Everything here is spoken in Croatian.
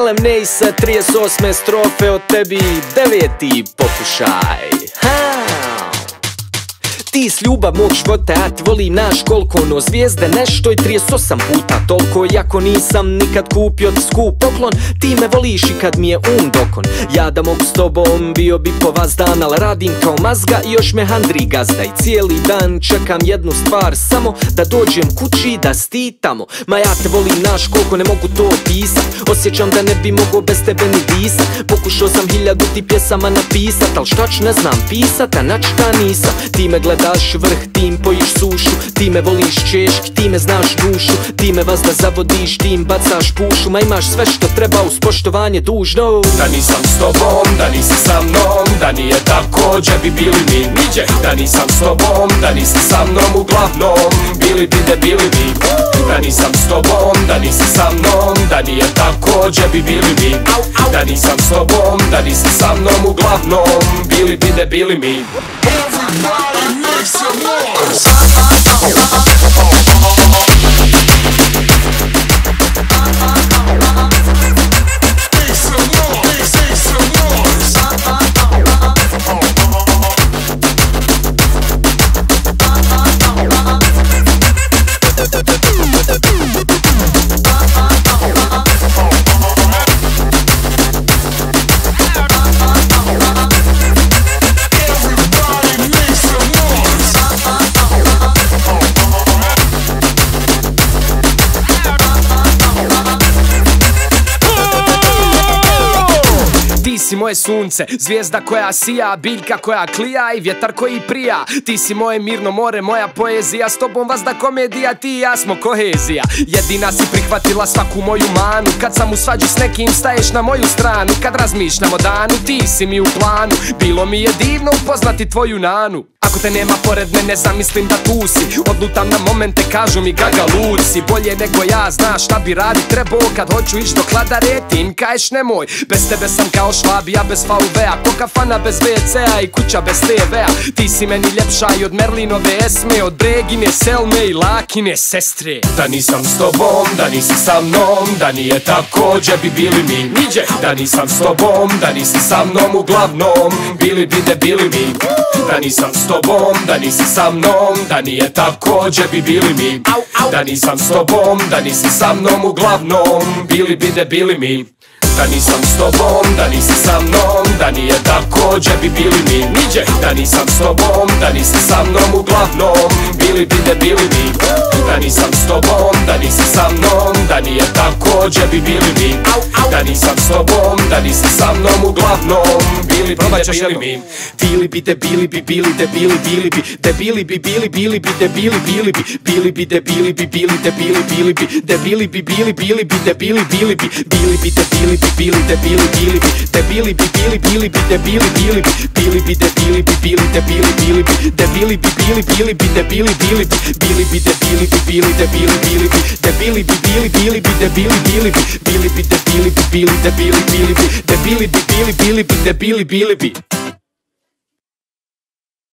Kelem nej sa 38. strofe od tebi 9. pokušaj. Ti s ljubav mog života, ja ti volim, naš koliko no zvijezde nešto i 38 puta toliko. Iako nisam nikad kupio ti skup poklon, ti me voliš i kad mi je dokon. Ja da mogu s tobom bio bi po vas dan, al radim kao mazga i još me handri gazda. I cijeli dan čekam jednu stvar, samo da dođem kući da stitamo. Ma ja te volim, naš koliko ne mogu to opisat. Osjećam da ne bi mogao bez tebe ni disat. Pokušao sam 1000 ti pjesama napisat, al šta ću ne znam pisat, a načita nisam. Ti me gledaš vrh, ti im pojiš sušu, ti me voliš češki, ti me znaš dušu, ti me vazda zavodiš, ti im bacaš pušu. Ma imaš sve što treba uz poštovanje dužno. Da nisam s tobom, da nisi sa mnom, da nije tako, dže bi bili mi niđe. Da nisam s tobom, da nisi sa mnom, uglavnom bili bi debili mi. Da nisam s tobom, da nisi sa mnom, da nije tako, dže bi bili mi. Da nisam s tobom, da nisi sa mnom, uglavnom bili bi debili mi. Everybody make some noise. Ti si moje sunce, zvijezda koja sija, biljka koja klija i vjetar koji prija. Ti si moje mirno more, moja poezija, s tobom vazda komedija, ti i ja smo kohezija. Jedina si prihvatila svaku moju manu, kad sam u svađi s nekim staješ na moju stranu. Kad razmišljam o danu, ti si mi u planu, bilo mi je divno upoznati tvoju nanu. Ako te nema pored mene, zamislim da tu si, odlutam na momente, kažu mi gaga lud si. Bolje nego ja, znaš šta bi radit trebao, kad hoću ić do kladare, ti im kažeš nemoj. Bez tebe sam kao Švabija bez VV-a, ko kafana bez WC-a i kuća bez TV-a. Ti si meni ljepša i od Merlinove Esme, od Bregine, Selme i Lakine sestre. Da nisam s tobom, da nisi sa mnom, da nije tako, dže bi bili mi niđe. Da nisam s tobom, da nisi sa mnom, uglavnom bili bi debili mi. Da nisam s tobom, da nisi sa mnom, da nije tako, dže bi bili mi. Da nisam s tobom, da nisi sa mnom, uglavnom bili bi debili mi. Da nisam s tobom, da nisi sa mnom, da nije tako, dže bi bili mi niđe. Da nisam s tobom, da nisi sa mnom, uglavnom bili bi debili mi. Da nisam s tobom, da nisi sa mnom, da nije tako, dže bi bili mi. Da nisam s tobom, da nisi sa mnom, uglavnom bili bi debili mi. Bili bi debili bi, bili debili bili bi, debili bi bili bili bi, debili bili bi, bili bi debili bi, bili debili bili bi, debili bi bili bili bi, debili bili bi, bili bi debili bi, bili debili bili bi, debili bi bili bili bi, debili bili bi, bili bi debili bi, bili debili bili bi, debili bi bili bili bi, debili bili bi, bili bi debili bi, bili debili bili bi, debili bi bili bili bi, debili bili bi, bili bi debili bi, bili debili bili bi, debili bi bili bili bi, debili bili bi.